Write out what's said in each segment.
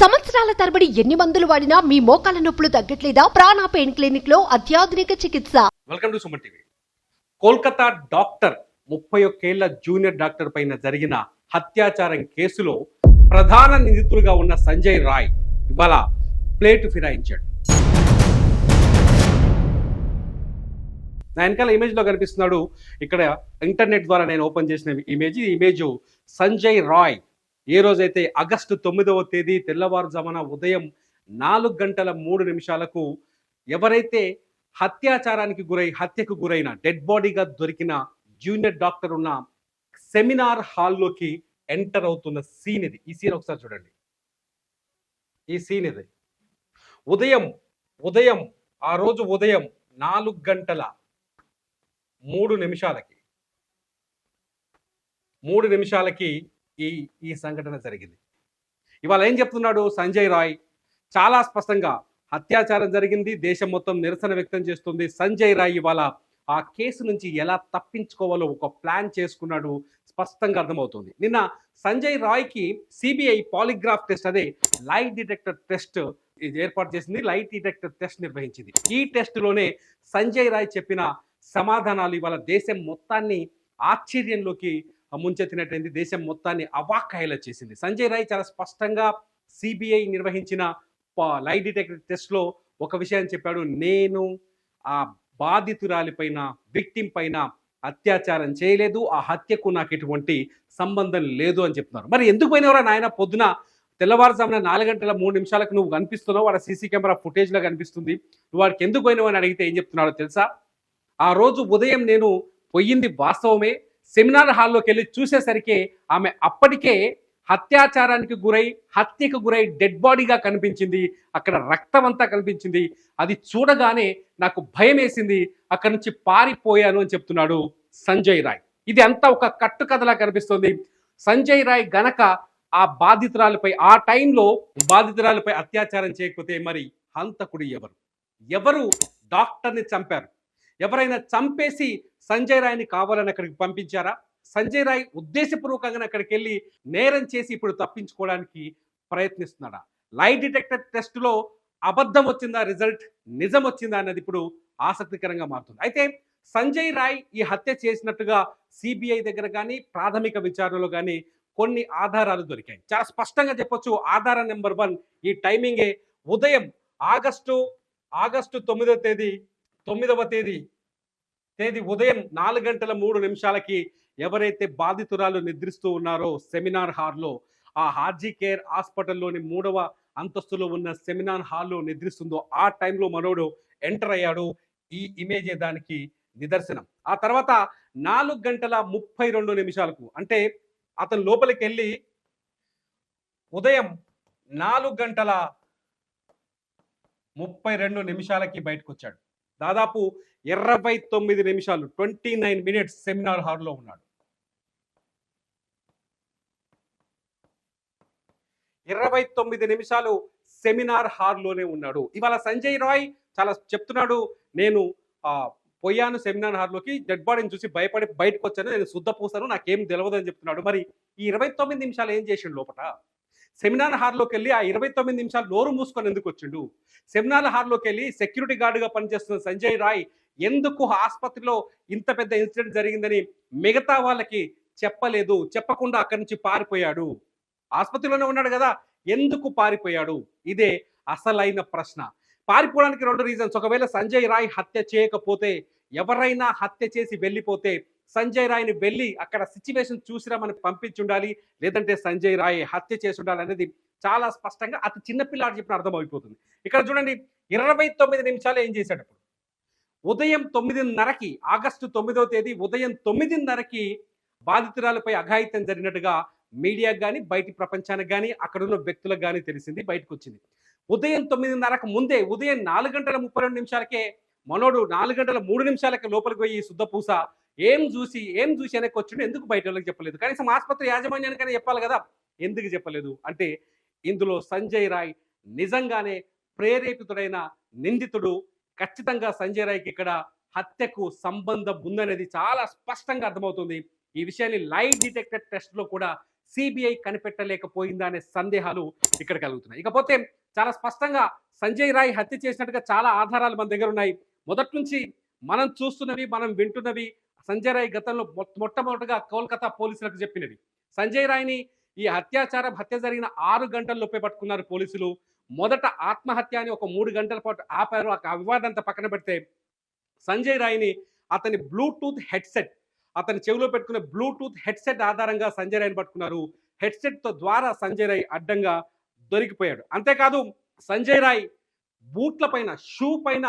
సంవత్సరాల తరబడి ఎన్ని మందులు వాడినా మీ మోకాల నొప్పులు తగ్గట్లేదా? ప్రాణ పెయిన్ క్లినిక్ లో అత్యాధునిక చికిత్స. Welcome to Suman TV. Kolkata doctor 31 ఏళ్ల జూనియర్ డాక్టర్ పైన జరిగిన హత్యాచారం కేసులో ప్రధాన నిందితులుగా ఉన్న సంజయ్ రాయ్ ఇవాళ ప్లేటు ఫిరాయించాడు. నా వెనకాల ఇమేజ్ లో కనిపిస్తున్నాడు. ఇక్కడ ఇంటర్నెట్ ద్వారా నేను ఓపెన్ చేసిన ఇమేజ్ సంజయ్ రాయ్ ఏ రోజైతే ఆగస్టు 9వ తేదీ తెల్లవారుజామున ఉదయం 4:03 ఎవరైతే హత్యకు గురైన డెడ్ బాడీగా దొరికిన జూనియర్ డాక్టర్ ఉన్న సెమినార్ హాల్లోకి ఎంటర్ అవుతున్న సీన్ ఇది. ఈ సీన్ ఒకసారి చూడండి. ఈ సీన్ ఇది. ఉదయం ఆ రోజు ఉదయం 4:03 ఈ సంఘటన జరిగింది. ఇవాళ ఏం చెప్తున్నాడు సంజయ్ రాయ్? చాలా స్పష్టంగా అత్యాచారం జరిగింది, దేశం మొత్తం నిరసన వ్యక్తం చేస్తుంది. సంజయ్ రాయ్ ఇవాళ ఆ కేసు నుంచి ఎలా తప్పించుకోవాలో ఒక ప్లాన్ చేసుకున్నాడు, స్పష్టంగా అర్థమవుతుంది. నిన్న సంజయ్ రాయ్కి సిబిఐ పాలిగ్రాఫ్ టెస్ట్, అదే లైట్ డిటెక్టర్ టెస్ట్ ఏర్పాటు చేసింది. లైట్ డిటెక్టర్ టెస్ట్ నిర్వహించింది. ఈ టెస్ట్లోనే సంజయ్ రాయ్ చెప్పిన సమాధానాలు ఇవాళ దేశం మొత్తాన్ని ఆశ్చర్యంలోకి ముంచెత్తినట్లయింది, దేశం మొత్తాన్ని అవాక్కయ్యేలా చేసింది. సంజయ్ రాయ్ చాలా స్పష్టంగా సిబిఐ నిర్వహించిన లైట్ డిటెక్టర్ టెస్ట్లో ఒక విషయాన్ని చెప్పాడు. నేను ఆ బాధితురాలిపైన, విక్టిమ్ పైన అత్యాచారం చేయలేదు, ఆ హత్యకు నాకు ఎటువంటి సంబంధం లేదు అని చెప్తున్నారు. మరి ఎందుకు పోయినవరా నాయన? పొద్దున తెల్లవారుజామున 4:03 నువ్వు కనిపిస్తున్నావు, వాడు సీసీ కెమెరా ఫుటేజ్లో కనిపిస్తుంది. నువ్వు వాడికి ఎందుకు పోయినావు అని అడిగితే ఏం చెప్తున్నాడో తెలుసా? ఆ రోజు ఉదయం నేను పోయింది వాస్తవమే, సెమినార్ హాల్లోకి వెళ్ళి చూసేసరికి ఆమె అప్పటికే హత్యకు గురై డెడ్ బాడీగా కనిపించింది. అక్కడ రక్తం అంతా కనిపించింది. అది చూడగానే నాకు భయం వేసింది, అక్కడి నుంచి పారిపోయాను అని చెప్తున్నాడు సంజయ్ రాయ్. ఇది అంతా ఒక కట్టుకథలా కనిపిస్తుంది. సంజయ్ రాయ్ గనక ఆ బాధితురాలపై, ఆ టైంలో బాధితురాలపై అత్యాచారం చేయకపోతే మరి హంతకుడు ఎవరు డాక్టర్ని చంపారు? ఎవరైనా చంపేసి సంజయ్ రాయ్ని కావాలని అక్కడికి పంపించారా? సంజయ్ రాయ్ ఉద్దేశపూర్వకంగా అక్కడికి వెళ్ళి నేరం చేసి ఇప్పుడు తప్పించుకోవడానికి ప్రయత్నిస్తున్నాడా? లైట్ డిటెక్టర్ టెస్టులో అబద్ధం వచ్చిందా, రిజల్ట్ నిజం వచ్చిందా అన్నది ఇప్పుడు ఆసక్తికరంగా మారుతుంది. అయితే సంజయ్ రాయ్ ఈ హత్య చేసినట్టుగా సిబిఐ దగ్గర కానీ ప్రాథమిక విచారణలో కానీ కొన్ని ఆధారాలు దొరికాయి. చాలా స్పష్టంగా చెప్పొచ్చు. ఆధారం నెంబర్ 1, ఈ టైమింగే ఉదయం ఆగస్టు 9వ తేదీ ఉదయం 4:03 ఎవరైతే బాధితురాలు నిద్రిస్తూ ఉన్నారో సెమినార్ హాల్లో, ఆ హార్జీ కేర్ హాస్పిటల్లోని 3వ అంతస్తులో ఉన్న సెమినార్ హాల్లో నిద్రిస్తుందో ఆ టైంలో మనోడు ఎంటర్ అయ్యాడు. ఈ ఇమేజే దానికి నిదర్శనం. ఆ తర్వాత 4:32 అంటే అతను లోపలికి వెళ్ళి ఉదయం 4:32 బయటకు వచ్చాడు. దాదాపు 29 నిమిషాలు 29 minutes సెమినార్ హాల్లో ఉన్నాడు. 29 నిమిషాలు సెమినార్ హాల్లోనే ఉన్నాడు. ఇవాళ సంజయ్ రాయ్ చాలా చెప్తున్నాడు, నేను పోయాను సెమినార్ హాల్లోకి, డెడ్ బాడీని చూసి భయపడి బయటకు వచ్చాను, నేను శుద్ధ పూసాను, నాకేం తెలియదు అని చెప్తున్నాడు. మరి ఈ 29 నిమిషాలు ఏం చేసిండు లోపల? సెమినార్ హాల్లోకి వెళ్ళి ఆ 29 నిమిషాలు నోరు మూసుకొని ఎందుకు వచ్చిండు? సెమినార్ హాల్లోకి వెళ్ళి సెక్యూరిటీ గార్డుగా పనిచేస్తున్న సంజయ్ రాయ్ ఎందుకు ఆసుపత్రిలో ఇంత పెద్ద ఇన్సిడెంట్ జరిగిందని మిగతా వాళ్ళకి చెప్పలేదు? చెప్పకుండా అక్కడి నుంచి పారిపోయాడు. ఆసుపత్రిలోనే ఉన్నాడు కదా, ఎందుకు పారిపోయాడు? ఇదే అసలైన ప్రశ్న. పారిపోవడానికి 2 రీజన్స్. ఒకవేళ సంజయ్ రాయ్ హత్య చేయకపోతే, ఎవరైనా హత్య చేసి వెళ్ళిపోతే సంజయ్ రాయ్ని వెళ్ళి అక్కడ సిచ్యువేషన్ చూసిరా మనకి పంపించి ఉండాలి, లేదంటే సంజయ్ రాయ్ హత్య చేసి ఉండాలి అనేది చాలా స్పష్టంగా అతి చిన్నపిల్లాడు చెప్పిన అర్థమైపోతుంది. ఇక్కడ చూడండి, 29 నిమిషాలు ఏం చేశాడు? ఉదయం 9:30 ఆగస్టు 9వ తేదీ ఉదయం 9:30 బాధితురాలపై అఘాయిత్యం జరిగినట్టుగా మీడియాకు కానీ బయటి ప్రపంచానికి కానీ అక్కడున్న వ్యక్తులకు కానీ తెలిసింది, బయటకు వచ్చింది. ఉదయం 9:30 ముందే ఉదయం 4:32 మనోడు 4:03 లోపలికి పోయి శుద్ధపూస ఏం చూసి వెనక్కి వచ్చిండు, ఎందుకు బయట వాళ్ళకి చెప్పలేదు? కనీసం ఆసుపత్రి యాజమాన్యానికైనా చెప్పాలి కదా, ఎందుకు చెప్పలేదు? అంటే ఇందులో సంజయ్ రాయ్ నిజంగానే ప్రేరేపితుడైన నిందితుడు. ఖచ్చితంగా సంజయ్ రాయ్కి ఇక్కడ హత్యకు సంబంధం ఉందనేది చాలా స్పష్టంగా అర్థమవుతుంది. ఈ విషయాన్ని లైట్ డిటెక్టర్ టెస్ట్లో కూడా సిబిఐ కనిపెట్టలేకపోయిందా అనే సందేహాలు ఇక్కడ కలుగుతున్నాయి. ఇకపోతే చాలా స్పష్టంగా సంజయ్ రాయ్ హత్య చేసినట్టుగా చాలా ఆధారాలు మన దగ్గర ఉన్నాయి. మొదటి నుంచి మనం చూస్తున్నవి, మనం వింటున్నవి, సంజయ్ రాయ్ గతంలో మొట్టమొదటిగా కోల్కతా పోలీసులకు చెప్పినవి. సంజయ్ రాయ్ని ఈ హత్య జరిగిన 6 గంటల్లోపే పట్టుకున్నారు పోలీసులు. మొదట ఆత్మహత్య అని ఒక 3 గంటల పాటు ఆపారు. ఆ వివాదంతా పక్కన పెడితే సంజయ్ రాయ్ని అతని బ్లూటూత్ హెడ్సెట్, అతని చెవిలో పెట్టుకునే బ్లూటూత్ హెడ్సెట్ ఆధారంగా సంజయ్ రాయ్ని పట్టుకున్నారు. హెడ్సెట్ ద్వారా సంజయ్ రాయ్ అడ్డంగా దొరికిపోయాడు. అంతేకాదు సంజయ్ రాయ్ బూట్ల పైన, షూ పైన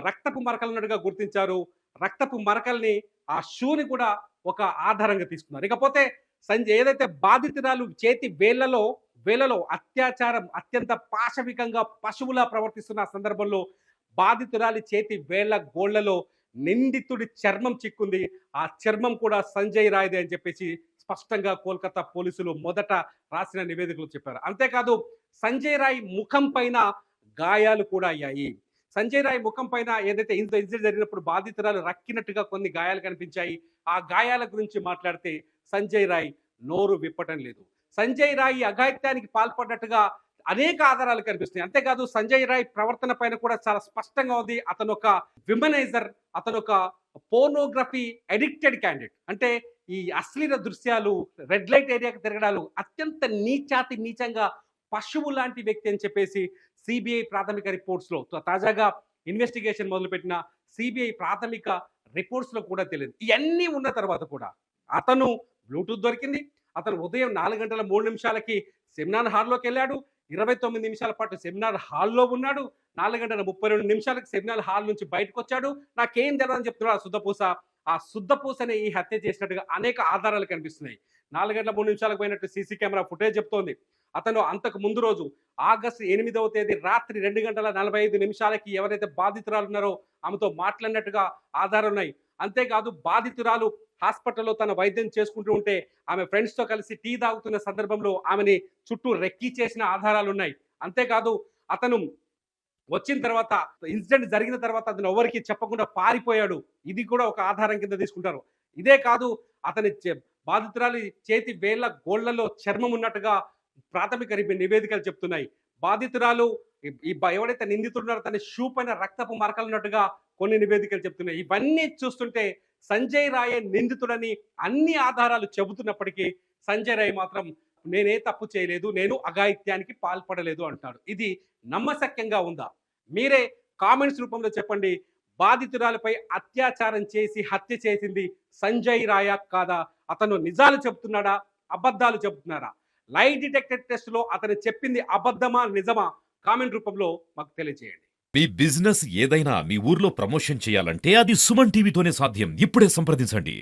రక్తపు మరకలు ఉన్నట్టుగా గుర్తించారు. రక్తపు మరకల్ని, ఆ షూని కూడా ఒక ఆధారంగా తీసుకున్నారు. ఇకపోతే సంజయ్ ఏదైతే బాధితురాలు చేతి వేళ్లలో అత్యాచారం అత్యంత పాశవికంగా పశువులా ప్రవర్తిస్తున్న సందర్భంలో బాధితురాలి చేతి వేళ్ల గోళ్లలో నిందితుడి చర్మం చిక్కుంది. ఆ చర్మం కూడా సంజయ్ రాయ్దే అని చెప్పేసి స్పష్టంగా కోల్కతా పోలీసులు మొదట రాసిన నివేదికలు చెప్పారు. అంతేకాదు సంజయ్ రాయ్ ముఖం పైన గాయాలు కూడా అయ్యాయి. సంజయ్ రాయ్ ముఖం పైన ఏదైతే ఇన్సిడెంట్ జరిగినప్పుడు బాధితురాలు రక్కినట్టుగా కొన్ని గాయాలు కనిపించాయి. ఆ గాయాల గురించి మాట్లాడితే సంజయ్ రాయ్ నోరు విప్పటం లేదు. సంజయ్ రాయ్ అఘాయిత్యానికి పాల్పడ్డట్టుగా అనేక ఆధారాలు కనిపిస్తున్నాయి. అంతేకాదు సంజయ్ రాయ్ ప్రవర్తన పైన కూడా చాలా స్పష్టంగా ఉంది. అతను ఒక విమనైజర్, అతను ఒక పోర్నోగ్రఫీ అడిక్టెడ్ క్యాండిడేట్. అంటే ఈ అశ్లీల దృశ్యాలు, రెడ్ లైట్ ఏరియాకి తిరగడాలు, అత్యంత నీచంగా పశువు లాంటి వ్యక్తి అని చెప్పేసి సిబిఐ ప్రాథమిక రిపోర్ట్స్లో, తాజాగా ఇన్వెస్టిగేషన్ మొదలుపెట్టిన సిబిఐ ప్రాథమిక రిపోర్ట్స్లో కూడా తెలియదు. ఇవన్నీ ఉన్న తర్వాత కూడా అతను బ్లూటూత్ దొరికింది. అతను ఉదయం 4:03 సెమినార్ హాల్లోకి వెళ్ళాడు. 29 నిమిషాల పాటు సెమినార్ హాల్లో ఉన్నాడు. 4:32 సెమినార్ హాల్ నుంచి బయటకు వచ్చాడు. నాకేం తెలియదని చెప్తున్నాడు ఆ సుద్దపూస. ఆ సుద్దపూసనే ఈ హత్య చేసినట్టుగా అనేక ఆధారాలు కనిపిస్తున్నాయి. 4:03 పోయినట్టు సీసీ కెమెరా ఫుటేజ్ చెప్తోంది. అతను అంతకు ముందు రోజు ఆగస్టు 8వ తేదీ రాత్రి 2:45 ఎవరైతే బాధితురాలు ఉన్నారో ఆమెతో మాట్లాడినట్టుగా ఆధారాలు ఉన్నాయి. అంతేకాదు బాధితురాలు హాస్పిటల్లో తన వైద్యం చేసుకుంటూ ఉంటే ఆమె ఫ్రెండ్స్తో కలిసి టీ తాగుతున్న సందర్భంలో ఆమెని చుట్టూ రెక్కీ చేసిన ఆధారాలు ఉన్నాయి. అంతేకాదు అతను వచ్చిన తర్వాత, ఇన్సిడెంట్ జరిగిన తర్వాత అతను ఎవరికి చెప్పకుండా పారిపోయాడు. ఇది కూడా ఒక ఆధారం కింద తీసుకుంటారు. ఇదే కాదు, అతని బాధితురాలి చేతి వేళ్ల గోళ్లలో చర్మం ఉన్నట్టుగా ప్రాథమిక నివేదికలు చెప్తున్నాయి. బాధితురాలు ఎవడైతే నిందితున్నారో తన షూ పైన రక్తపు మరకలు ఉన్నట్టుగా కొన్ని నివేదికలు చెప్తున్నాయి. ఇవన్నీ చూస్తుంటే సంజయ్ రాయే నిందితుడని అన్ని ఆధారాలు చెబుతున్నప్పటికీ సంజయ్ రాయ్ మాత్రం నేనే తప్పు చేయలేదు, నేను అఘాయిత్యానికి పాల్పడలేదు అంటాడు. ఇది నమ్మశక్యంగా ఉందా? మీరే కామెంట్స్ రూపంలో చెప్పండి. బాధితురాలపై అత్యాచారం చేసి హత్య చేసింది సంజయ్ రాయా కాదా? అతను నిజాలు చెబుతున్నాడా, అబద్ధాలు చెబుతున్నారా? లై డిటెక్టర్ టెస్ట్ లో అతను చెప్పింది అబద్ధమా నిజమా? కామెంట్ రూపంలో మాకు తెలియజేయండి. మీ బిజినెస్ ఏదైనా మీ ఊర్లో ప్రమోషన్ చేయాలంటే అది సుమన్ టీవీతోనే సాధ్యం. ఇప్పుడే సంప్రదించండి.